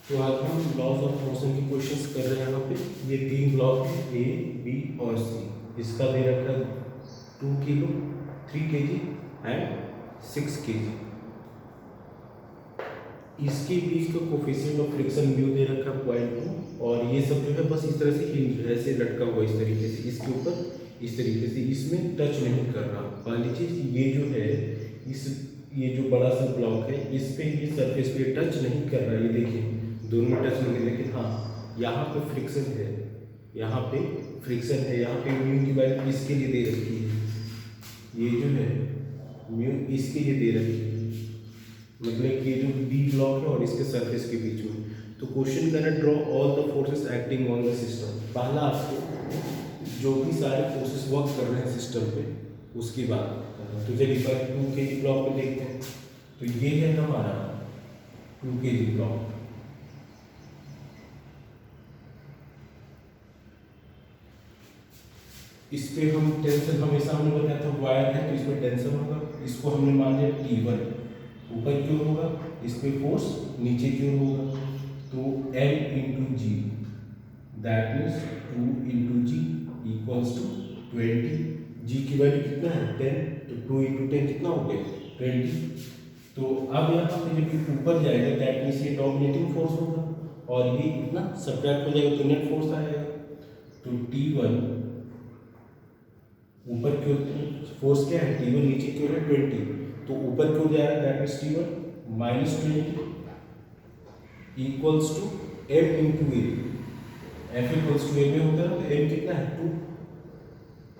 तो आज हम लॉज ऑफ मोशन के क्वेश्चंस कर रहे हैं यहाँ पे। ये तीन ब्लॉक है ए बी और सी। इसका दे रखा है 2 किलो, 3 kg एंड 6 kg। इसके बीच का कोफिशिएंट ऑफ फ्रिक्शन म्यू दे रखा है 0.2। और ये सब जो है बस इस तरह से हिंज ऐसे लटका हुआ इस तरीके से इसके ऊपर, इस तरीके से इसमें टच नहीं कर रहा। पहली चीज ये जो है इस ये जो बड़ा सा ब्लॉक है इस पे ये सरफेस पे टच नहीं कर रहा। ये देखिए दोनों में टच नहीं कर, लेकिन हाँ यहाँ पे फ्रिक्शन है, यहाँ पे फ्रिक्शन है। यहाँ पे म्यू की वैल्यू इसके लिए दे रखी है, ये जो है म्यू इसके लिए दे रखी है, मतलब कि ये जो बी ब्लॉक है और इसके सरफेस के बीच में। तो क्वेश्चन कहना draw all the forces acting on the system. पहला आपको जो भी सारे फोर्सेस वर्क कर रहे हैं सिस्टम पे उसकी बात। तो चलिए पहले 2 kg ब्लॉक पे देखते हैं। तो ये है हमारा 2 kg ब्लॉक। इस पे हम टेंशन हमेशा हमने बताया था वायर है तो इसमें टेंशन होगा। इसको हमने मान लिया T1 ऊपर की ओर होगा, इस पे फोर्स नीचे की ओर होगा। तो M into G, that means 2 into G equals to 20। G की वैल्यू कितना है 10, तो 2 इंटू 10 कितना हो गया 20। तो अब यहाँ पे जब ये ऊपर जाएगा दैट मीन्स ये डोमिनेटिंग फोर्स होगा और ये इतना सब्ट्रैक्ट हो जाएगा तो नेट फोर्स आएगा। तो T1 ऊपर की ओर फोर्स क्या है T1 नीचे की ओर है 20, तो ऊपर की ओर जा रहा है that means T1 minus 20 equals to M into a. F equals to a में होता है तो M कितना है 2,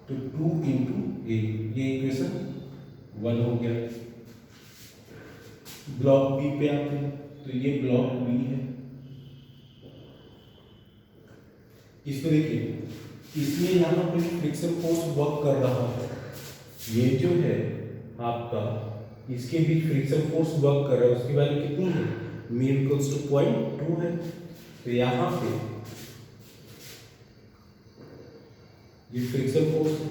तो 2 इंटू ए। ये इक्वेशन 1 हो गया। ब्लॉक बी पे आते हैं तो ये ब्लॉक बी है। इसमें देखिए इसमें यहाँ पे फ्रिक्शन फोर्स वर्क कर रहा है। ये जो है आपका इसके बीच फ्रिक्शन फोर्स वर्क कर रहा है, उसकी वैल्यू कितनी है म्यू इक्वल्स टू 0.2 है। तो यहाँ पे ये फ्रिक्शन फोर्स है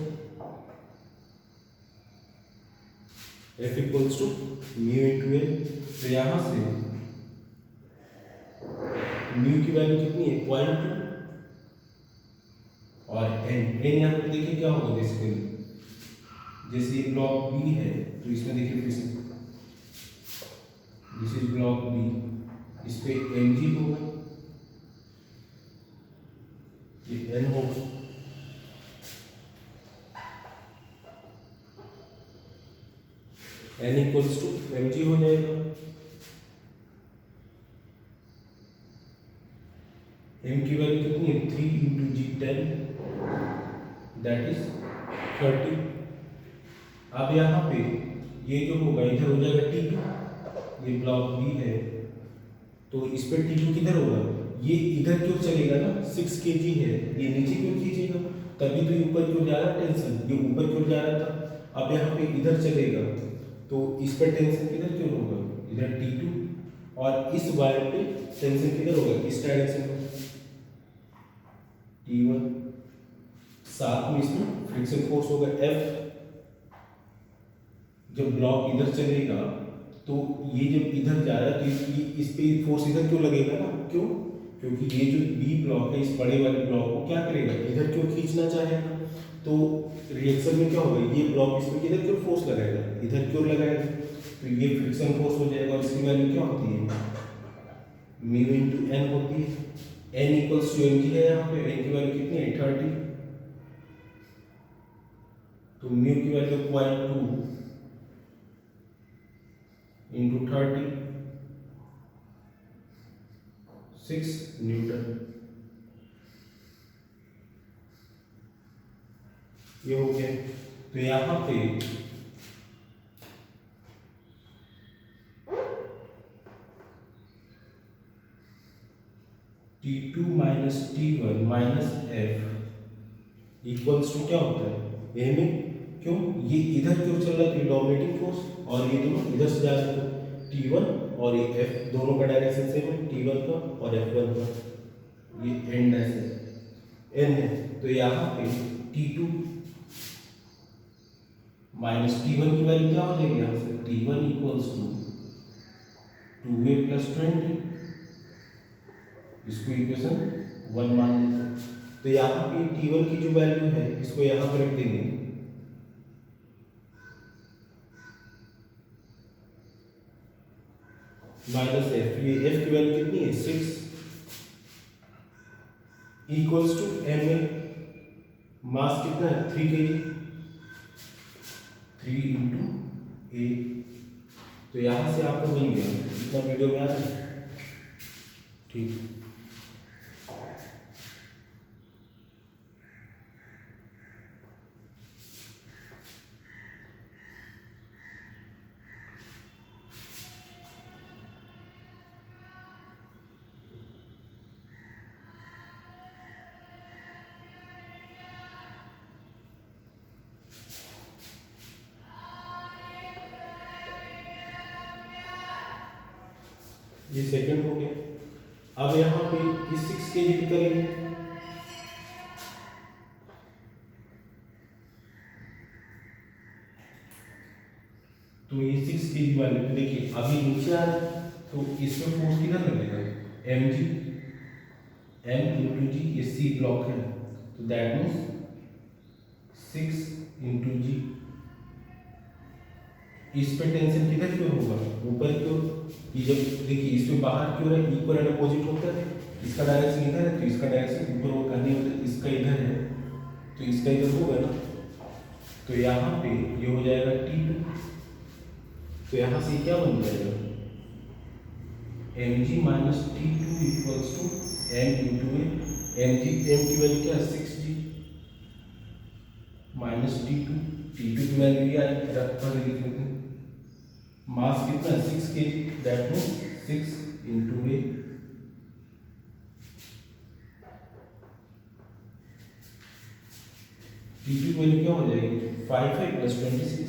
F equals to mu into a. तो यहाँ से म्यू की वैल्यू कितनी है 0.2 और n यहाँ पे देखिए क्या होगा बेसिकली, जैसे ये ब्लॉक बी है तो इसमें देखिए फिर से दिस इज ब्लॉक बी, इस पे एम जी होगा, ये n होगा। n equals to M G हो जाएगा। m की वैल्यू कितनी है 3 इंटू जी 10 दैट इज 30। अब यहाँ पे ये जो होगा इधर हो जाएगा T2, ये ब्लॉक बी है तो इस पर T2 किधर होगा, ये इधर क्यों चलेगा ना 6 kg है, ये नीचे क्यों खींचेगा, तभी तो ऊपर क्यों जा रहा है टेंशन, ये ऊपर क्यों जा रहा था। अब यहाँ पे इधर चलेगा तो इस पर टेंशन किधर क्यों होगा, इधर T2, और इस वायर पे टेंशन किधर होगा इस डायरेक्शन में T1। साथ में इसमें फ्रिक्शन फोर्स होगा F। जब ब्लॉक इधर चलेगा तो ये जब इधर जा रहा है तो ये इस पे फोर्स इधर क्यों लगेगा ना, क्यों, क्योंकि ये जो बी ब्लॉक है इस बड़े वाले ब्लॉक को क्या करेगा इधर क्यों खींचना चाहेगा। तो रिएक्शन में क्या होगा, ये ब्लॉक इसमें किधर क्यों फोर्स लगाएगा, इधर क्यों लगाएगा, तो ये फ्रिक्शन फोर्स हो जाएगा। और इसकी वैल्यू क्या होती है म्यू इंटू एन होती है। N equals to M G है, यहाँ पे एन की वैल्यू कितनी है 30, तो म्यू की वैल्यू 0.2 इंटू 30 6 न्यूटन। ये हो गया। तो यहाँ पे T2 minus T1 minus F equals to क्या होता है ए में, क्यों ये इधर क्यों चल रहा है डोमिनेटिंग फोर्स और ये दोनों इधर से जा रहे हैं T1 और ये F दोनों का डायरेक्शन सेम है T1 का और F1 का, ये एंड ऐसे n है। तो यहाँ पे T2 माइनस T1 की वैल्यू क्या हो जाएगी यहाँ से T1 equals to 2a plus 20 इसको इक्वेशन 1 मान लेते हैं। तो यहाँ पे T1 की जो वैल्यू है इसको यहाँ पर रख देंगे, माइनस एफ, ये एफ की वैल्यू कितनी है 6, इक्वल्स टू एम ए, मास कितना है 3 kg, 3 इंटू ए। तो यहाँ से आपको बन गया, इतना वीडियो में आ रहा है, ठीक। ये सेकंड हो गया। अब यहाँ पे इस 6 kg की करेंगे, तो ये 6 kg वाले पे देखिए अभी नीचे आ रहा है, तो इसमें फोर्स किधर लगेगा, एम जी, एम इंटू जी, ये सी ब्लॉक है, तो दैट मीन्स 6 इंटू जी। इस पे टेंशन किधर की ओर होगा, ऊपर की ओर। ये जब देखिए इसमें बाहर की ओर है, इक्वल एंड अपोजिट होता है, इसका डायरेक्शन इधर है तो इसका डायरेक्शन ऊपर होगा, नहीं होता इसका इधर है तो इसका इधर होगा ना। तो यहाँ पे ये हो जाएगा T2, तो यहाँ से क्या बन जाएगा, M G minus T2 equals to M into A. M G, M की वैल्यू क्या है 6G माइनस T2, T2 की वैल्यू क्या है लिख लेते हैं, मास कितना है 6 kg, that means 6 into A. T2 की वैल्यू क्या हो जाएगी 5 है प्लस 26,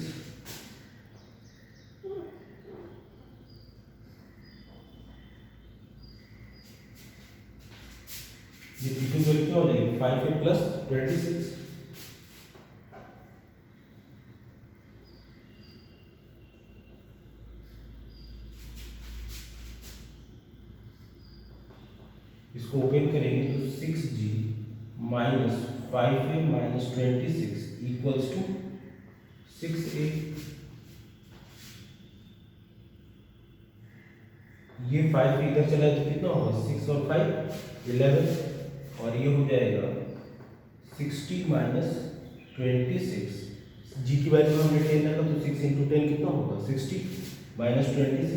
ये T2 की वैल्यू क्या हो जाएगी 5 है प्लस 26। इसको ओपन करेंगे तो 6G minus 5A minus 26 equals to 6A। ये 5 इधर चला तो कितना होगा 6 और 5 11, और ये हो जाएगा 60 माइनस 26। जी की वैल्यू हमने 10 रखा तो 6 इंटू 10 कितना होगा 60 माइनस 26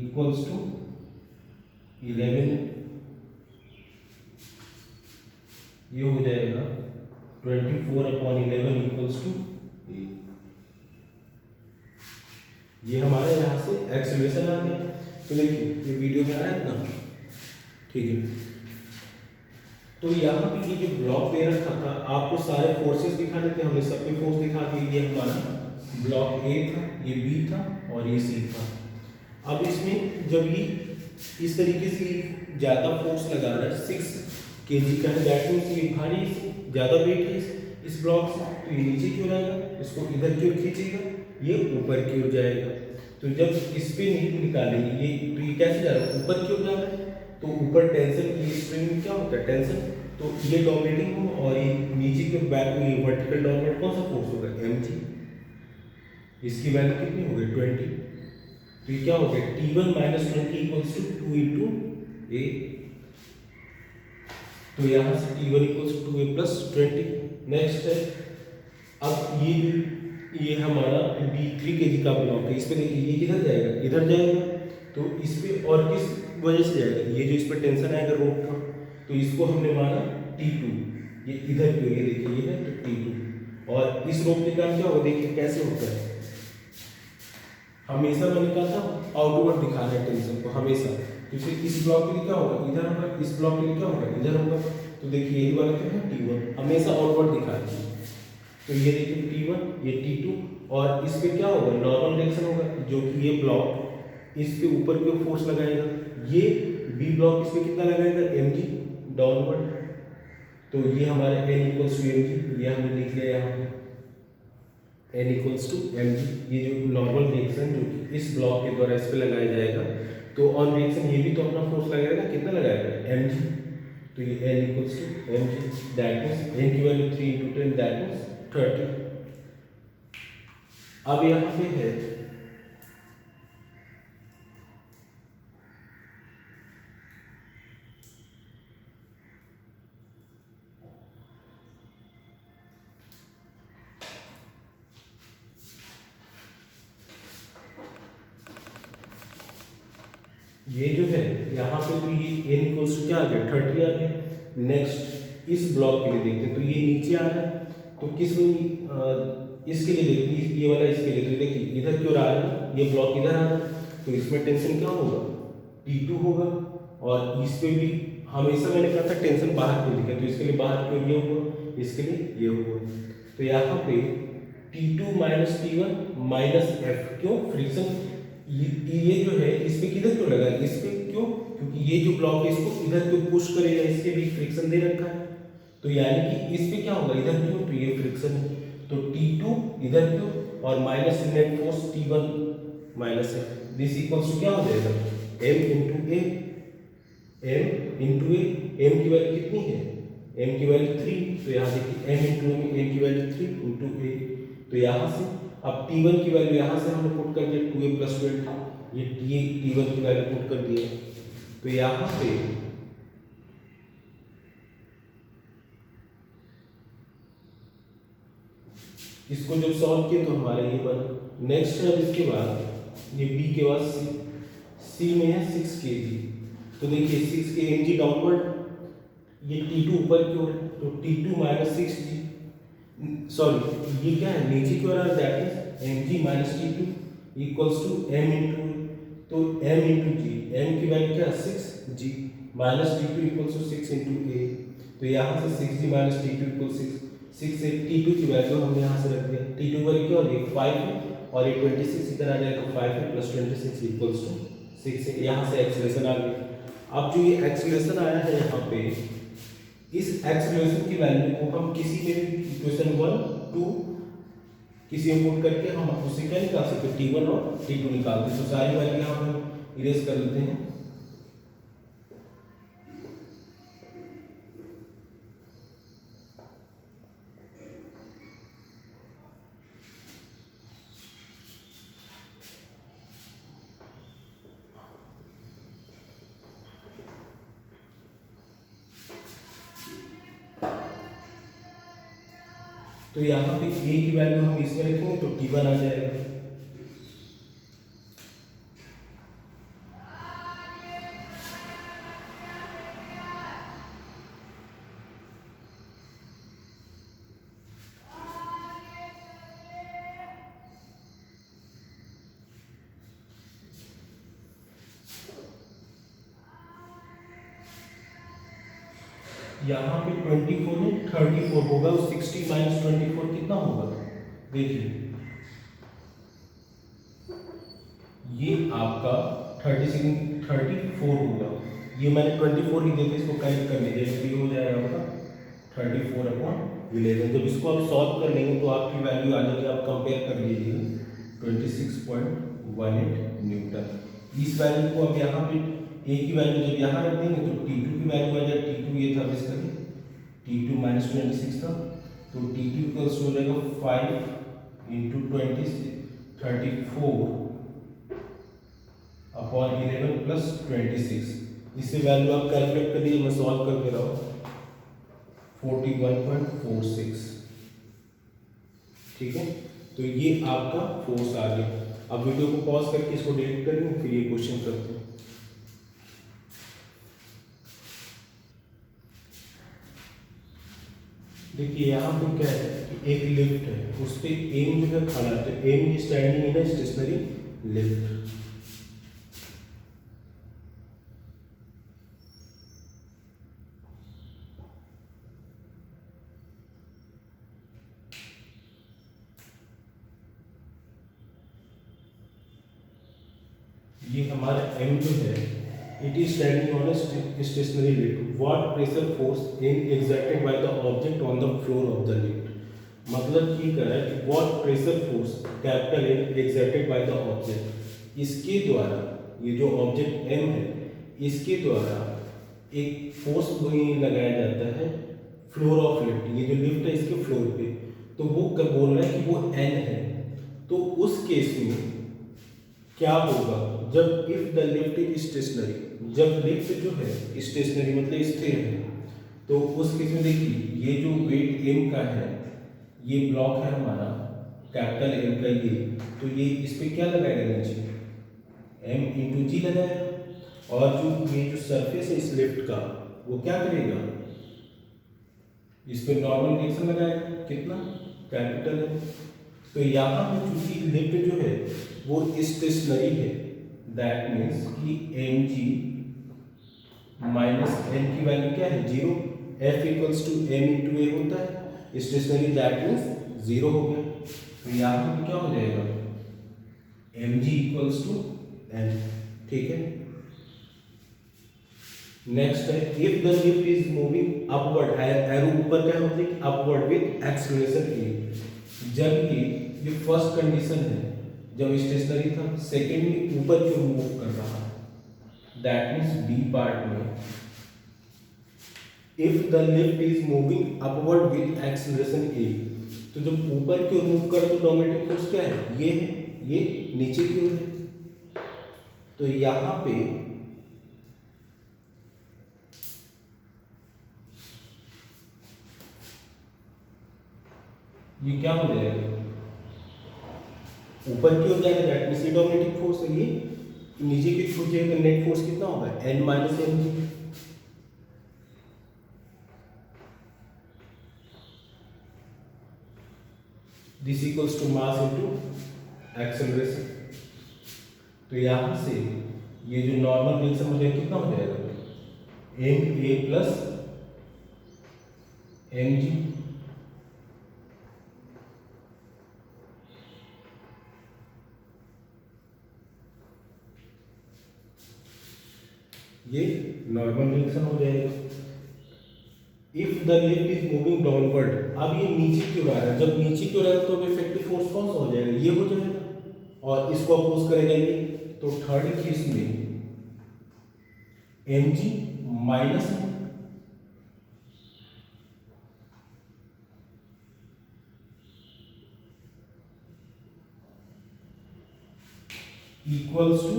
इक्वल्स टू 11। ये हो जाएगा 24/11 इक्वल्स टू, ये हमारे यहाँ से एक्सेलरेशन आ गया। तो देखिए ये वीडियो में आया ना, ठीक है। तो यहाँ पे ये जो ब्लॉक दे रखा था, आपको सारे फोर्सेस दिखा देते, हमने सब पे फोर्स दिखा दिए। ये हमारा ब्लॉक ए था, ये बी था और ये सी था। अब इसमें जब ये इस तरीके से ज़्यादा फोर्स लगा रहा है 6 kg का है, दैट मीन्स ये भारी ज़्यादा वेट है इस ब्लॉक से, तो ये नीचे की ओर आएगा, इसको इधर की ओर खींचेगा, ये ऊपर की ओर जाएगा। तो जब इस पे नहीं निकालेंगे ये, तो ये कैसे जा रहा है ऊपर की ओर जा रहा है, तो ऊपर टेंशन, ये स्प्रिंग में क्या होता है टेंशन, तो ये डोमिनेटिंग हो और ये नीचे के बैक में ये वर्टिकल डोमिनेट कौन सा फोर्स होगा mg, इसकी वैल्यू कितनी हो गई 20। तो ये क्या हो गया T1 minus 20 equals to 2 into a. तो यहाँ से T1 equals to 2a plus 20। Next है, अब ये हमारा B3 kg का ब्लॉक है, इस पे देखिए ये किधर जाएगा इधर जाएगा, तो इस पे और किस वजह से जाएगा, ये जो इस पर टेंशन आएगा रोप का, तो इसको हमने माना T2, ये इधर की ये देखिए ये है तो T2, और इस रोप के कारण क्या होगा देखिए कैसे होता है, हमेशा मैंने कहा था आउटवर्ड दिखाना है टेंशन को हमेशा, क्योंकि इस ब्लॉक के लिए क्या होगा इधर होगा, इस ब्लॉक के लिए क्या होगा इधर होगा। तो देखिए यही वाला क्या है T1, हमेशा आउटवर्ड दिखाना है। तो ये देखिए T1 ये T2, और इस पे क्या होगा नॉर्मल डायरेक्शन होगा, जो कि ये ब्लॉक इस पे ऊपर की ओर फोर्स लगाएगा, ये B ब्लॉक इस पे कितना लगाएगा mg डाउनवर्ड। तो ये हमारे n इक्वल्स टू mg, ये हमने लिख लिया यहाँ पे n इक्वल्स टू mg। ये जो नॉर्मल रिएक्शन जो कि इस ब्लॉक के द्वारा इस पे लगाया जाएगा, तो ऑन रिएक्शन ये भी तो अपना फोर्स लगाएगा, कितना लगाएगा mg, तो ये n equals to mg, that means n की वैल्यू 3 इंटू 10 दैट मीन्स 30। अब यहाँ पे है ये जो है यहाँ पे, तो ये n इक्वल्स टू क्या आ गया 30 आ गया। नेक्स्ट इस ब्लॉक के लिए देखते हैं, तो ये नीचे आ रहा है, तो किस में इसके लिए देखते हैं, ये वाला इसके लिए, तो देखिए इधर क्यों आ रहा है, ये ब्लॉक इधर आ रहा है, तो इसमें टेंशन क्या होगा T2 होगा। और इस पे भी हमेशा मैंने कहा था टेंशन बाहर क्यों दिखा, तो इसके लिए बाहर क्यों ये हुआ, इसके लिए ये हुआ। तो यहाँ पे T2 minus T1 minus F, क्यों फ्रिक्शन ये जो है इस पे किधर क्यों लगा, इस पे क्यों, क्योंकि ये जो ब्लॉक है इसको इधर क्यों पुश करेगा, इसके भी फ्रिक्शन दे रखा है, तो यानी कि इस पे क्या होगा इधर क्यों, तो ये फ्रिक्शन है, तो T2 इधर क्यों, और minus net force T1 minus है, दिस इक्वल्स टू क्या हो जाएगा m इंटू ए, m इंटू ए, m की वैल्यू कितनी है, m की वैल्यू 3, तो यहाँ देखिए m इंटू m की वैल्यू 3 इंटू ए, तो यहाँ से अब T1 की वैल्यू यहाँ से हमने पुट कर दिया 2a प्लस 20, ये T1 की वैल्यू पुट कर दिए, तो यहाँ पे इसको जब सॉल्व किया तो हमारे ये बना। नेक्स्ट है इसके बाद ये b के बाद c में है 6 kg, तो देखिए 6 kg डाउनवर्ड, ये T2 ऊपर क्यों है, तो T2 माइनस 6g, सॉरी ये क्या है नीचे क्यों रहा है, that is mg minus T2 equals to m into, तो m इंटू g, m की वैल्यू क्या है 6g minus T2 equals to 6 into a, तो यहाँ से 6g माइनस T2 इक्वल 6 से T2 की वैल्यू हमने यहाँ से रख दिया, T2 वैल्यू क्या हो रही है 5 है, और ये 26 इधर आ जाएगा, 5 है प्लस 26 इक्वल्स टू 6 है, यहाँ से एक्सेलरेशन आ गया। अब जो ये एक्सेलरेशन आया है यहाँ पे, इस एक्सेलरेशन की वैल्यू को हम किसी में भी इक्वेशन 1 2 किसी में पुट करके हम उससे क्या निकाल सकते हैं, T1 और T2 निकालते हैं, तो सारी वैल्यू यहाँ हम इरेज कर लेते हैं। तो यहाँ पे a की वैल्यू हम इसमें रखेंगे तो T1 आ जाएगा, यहाँ पे 24 में 34 होगा, 60 माइनस 24 कितना होगा, देखिए ये आपका 34 होगा, ये मैंने 24 ही देते, इसको करेक्ट कर लीजिए, ये हो जाएगा आपका 34/11। जब इसको आप सॉल्व कर लेंगे तो आपकी वैल्यू आ जाएगी, आप कंपेयर कर लीजिए 26.18 न्यूटन। इस वैल्यू को अब यहाँ पे a की वैल्यू जब यहाँ रख देंगे तो T2 की वैल्यू आ जाएगी, T2 ये था बेसिकली T2 माइनस 26 था, तो T2 इक्वल्स हो जाएगा 5 इंटू 20 34 अपॉन 11 प्लस 26, इससे वैल्यू आप कैलकुलेट कर लीजिए, मैं सॉल्व करके रहा हूँ 41.46, ठीक है। तो ये आपका फोर्स आ गया। अब वीडियो को पॉज करके इसको डिलीट करेंगे, फिर ये क्वेश्चन करते हैं। देखिए यहाँ पे क्या है कि एक लिफ्ट है, उस पर एम जो है खड़ा है, तो M standing in stationary lift. ये हमारा एम जो है, it is standing on stationary lift, what pressure force M exerted by the object on the floor of the lift. मतलब ये कह रहा है कि what pressure force capital M exerted by the object, इसके द्वारा ये जो ऑब्जेक्ट एम है इसके द्वारा एक फोर्स लगाया जाता है फ्लोर ऑफ लिफ्ट, ये जो लिफ्ट है इसके फ्लोर पे, तो वो बोल रहा है कि वो एन है। तो उस केस में क्या होगा, जब if the lift is stationary, जब लिफ्ट जो है स्टेशनरी मतलब स्थिर है, तो उस केस में देखिए ये जो वेट एम का है, ये ब्लॉक है हमारा कैपिटल एम का, ये तो ये इस पे क्या लगाएगा नीचे एम इंटू जी लगाएगा, और जो ये जो सरफेस है इस लिफ्ट का वो क्या करेगा, इस पे नॉर्मल रिएक्शन लगाएगा, कितना कैपिटल है। तो यहाँ पे चूंकि लिफ्ट जो है वो स्टेशनरी है, दैट मीन्स कि एम जी माइनस एन की वैल्यू क्या है, zero. F equals to M into a होता है स्टेशनरी, दैट मीन्स जीरो हो गया। तो यहाँ पे क्या हो जाएगा, M G equals to N, ठीक है। नेक्स्ट है if the lift is moving upward, arrow ऊपर क्या होता है अपवर्ड विद एक्सेलरेशन ए, जब ये फर्स्ट कंडीशन है जब स्टेशनरी था, सेकेंडली ऊपर की ओर मूव कर रहा है, दैट मीन्स बी पार्ट में if the lift is moving upward with acceleration a, तो जब ऊपर की ओर मूव कर तो डोमिनेटिंग फोर्स क्या है, ये है, ये नीचे की ओर है। तो यहां पे ये क्या हो जाएगा, ऊपर की ओर जाएगा, दैट मींस ये डोमिनेटिंग फोर्स है, ये नीचे की छूट जाएगा, नेट फोर्स कितना होगा N minus M G. This equals to mass into acceleration. तो यहां से ये जो नॉर्मल रिएक्शन हो जाएगा कितना हो जाएगा, M A plus M G, ये नॉर्मल रिएक्शन हो जाएगा। If the lift is moving downward, अब ये नीचे की ओर आ रहा है, जब नीचे की ओर आएगा तो इफेक्टिव फोर्स कौन सा हो जाएगा, ये हो जाएगा, और इसको अपोज करेगा ये, तो थर्ड केस में m ji minus equals to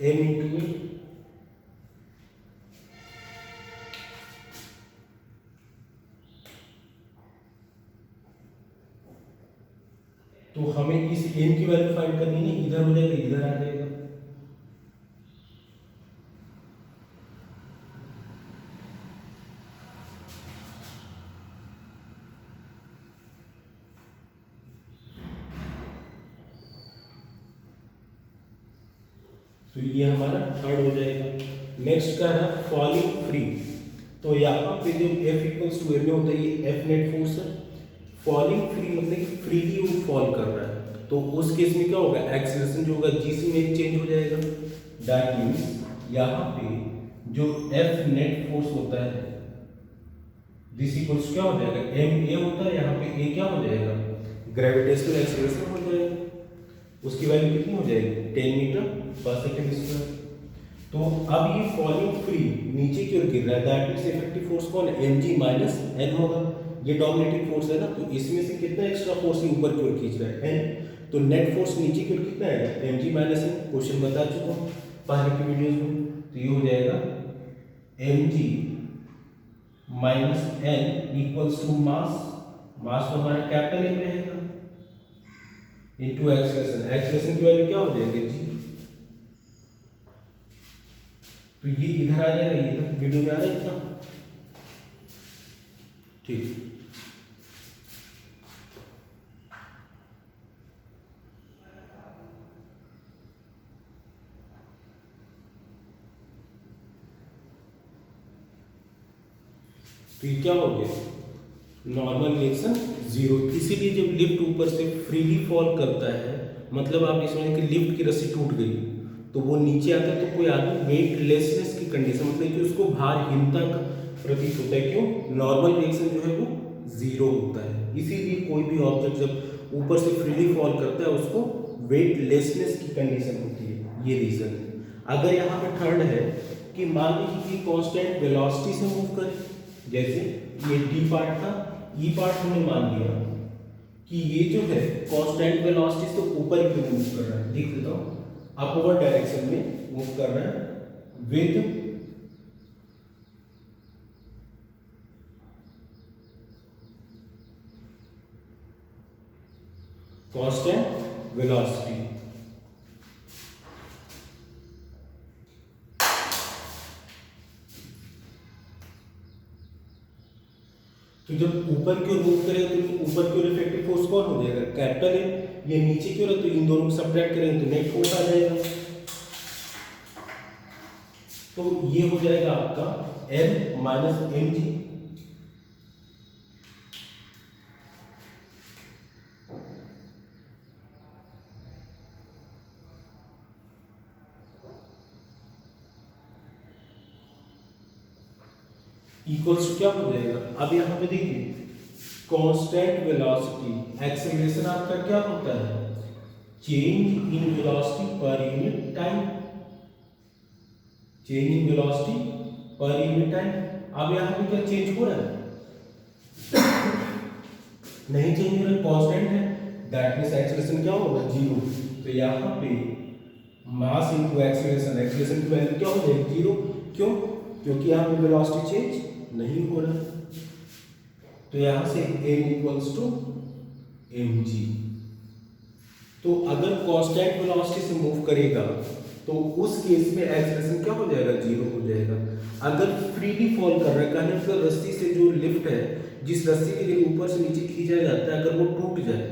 M into a. तो हमें इस एम की वैल्यू फाइंड करनी है, इधर हो जाएगा इधर आ जाएगा। तो ये हमारा थर्ड हो जाएगा। नेक्स्ट का है फॉलिंग फ्री। तो यहाँ पे जो F इक्वल्स टू एम होता है, ये F नेट फोर्स है। फॉलिंग फ्री मतलब कि फ्रीली वो फॉल कर रहा है, तो उस केस में क्या होगा, एक्सेलरेशन जो होगा जी से में चेंज हो जाएगा। दैट मीन्स यहाँ पे जो F नेट फोर्स होता है दिस इक्वल्स क्या हो जाएगा, एम ए होता है, यहाँ पे ए क्या हो जाएगा, ग्रेविटेशनल एक्सेलरेशन हो जाएगा। उसकी वैल्यू कितनी हो जाएगी, 10 मीटर पर सेकेंड स्क्वायर। तो अब ये फॉलिंग फ्री नीचे की ओर गिर रहा है, दैट मींस इफेक्टिव फोर्स कौन है, एम जी माइनस एन होगा। ये डोमिनेटिंग फोर्स है ना, तो इसमें से कितना एक्स्ट्रा फोर्स ही ऊपर की ओर खींच रहा है, एन। तो नेट फोर्स नीचे की ओर कितना है, एम जी माइनस एन। क्वेश्चन बता चुका हूँ पहले की वीडियोज में। तो ये हो जाएगा M G minus n equals to mass, mass तो हमारा कैपिटल एम रहेगा, इनटू एक्सेलरेशन। एक्सेलरेशन की वैल्यू क्या हो जाएगी जी, तो ये इधर आ जाएगा, ये इधर वीडियो में आ रहा है इतना, ठीक। तो ये क्या हो गया, नॉर्मल रिएक्शन जीरो। इसीलिए जब लिफ्ट ऊपर से फ्रीली फॉल करता है, मतलब आप इसमें कि लिफ्ट की रस्सी टूट गई तो वो नीचे आता है, तो कोई आदमी वेटलेसनेस की कंडीशन, मतलब कि उसको भारहीनता का प्रतीत होता है। क्यों, नॉर्मल रिएक्शन जो है वो जीरो होता है। इसीलिए कोई भी ऑब्जेक्ट जब ऊपर से फ्रीली फॉल करता है उसको वेटलेसनेस की कंडीशन होती है, ये रीजन है। अगर यहाँ पे थर्ड है कि मान लीजिए कि कांस्टेंट वेलोसिटी से मूव करे, जैसे ये डी पार्ट था, ई पार्ट हमने मान लिया कि ये जो है कांस्टेंट वेलोसिटी से ऊपर की ओर मूव कर रहा है, देख देता हूँ, अपवर्ड डायरेक्शन में मूव कर रहा है विद कांस्टेंट वेलोसिटी। तो जब ऊपर की ओर मूव करेगा तो ऊपर की ओर इफेक्टिव फोर्स कौन हो जाएगा, कैपिटल है, ये नीचे की ओर है तो इन दोनों को सब्ट्रैक्ट करेंगे तो नेट फोर्स आ जाएगा। तो ये हो जाएगा आपका L minus M G. Equals to क्या हो जाएगा, अब यहाँ पे देखिए कांस्टेंट वेलोसिटी, एक्सेलरेशन आपका क्या होता है, change in velocity per unit time, change in velocity per unit time. अब यहाँ पे क्या चेंज हो रहा है, नहीं चेंज हो रहा है, कांस्टेंट है, दैट मींस एक्सेलरेशन क्या होगा, जीरो। तो यहाँ पे मास इनटू एक्सेलरेशन, एक्सेलरेशन की वैल्यू क्या हो जाएगी, जीरो। क्यों, क्योंकि यहाँ पे वेलोसिटी चेंज नहीं हो रहा। तो यहां से m equals to M G. तो अगर कांस्टेंट वेलोसिटी से मूव करेगा तो उस केस में एक्सेलरेशन क्या हो जाएगा, जीरो हो जाएगा। अगर फ्रीली फॉल कर रहा है, कहने मतलब रस्सी से जो लिफ्ट है, जिस रस्सी के लिए ऊपर से नीचे खींचा जाता है, अगर वो टूट जाए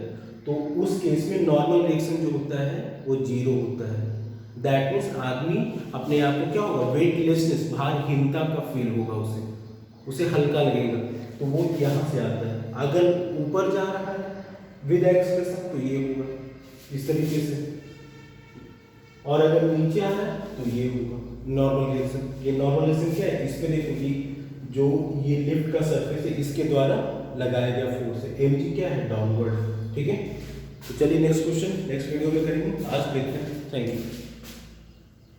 तो उस केस में नॉर्मल रिएक्शन जो होता है वो जीरो होता है। दैट मीन्स आदमी अपने आप को क्या होगा, वेटलेसनेस, भारहीनता का फील होगा, उसे हल्का लगेगा। तो वो यहाँ से आता है। अगर ऊपर जा रहा है विद एक्सेलरेशन तो ये होगा इस तरीके से, और अगर नीचे आ रहा है तो ये होगा नॉर्मल रिएक्शन। ये नॉर्मल रिएक्शन क्या है, इस पे देखो कि जो ये लिफ्ट का सरफेस है इसके द्वारा लगाया गया फोर्स है, एम जी क्या है, डाउनवर्ड। ठीक है, तो चलिए नेक्स्ट क्वेश्चन नेक्स्ट वीडियो में करेंगे। आज देखते हैं, थैंक यू।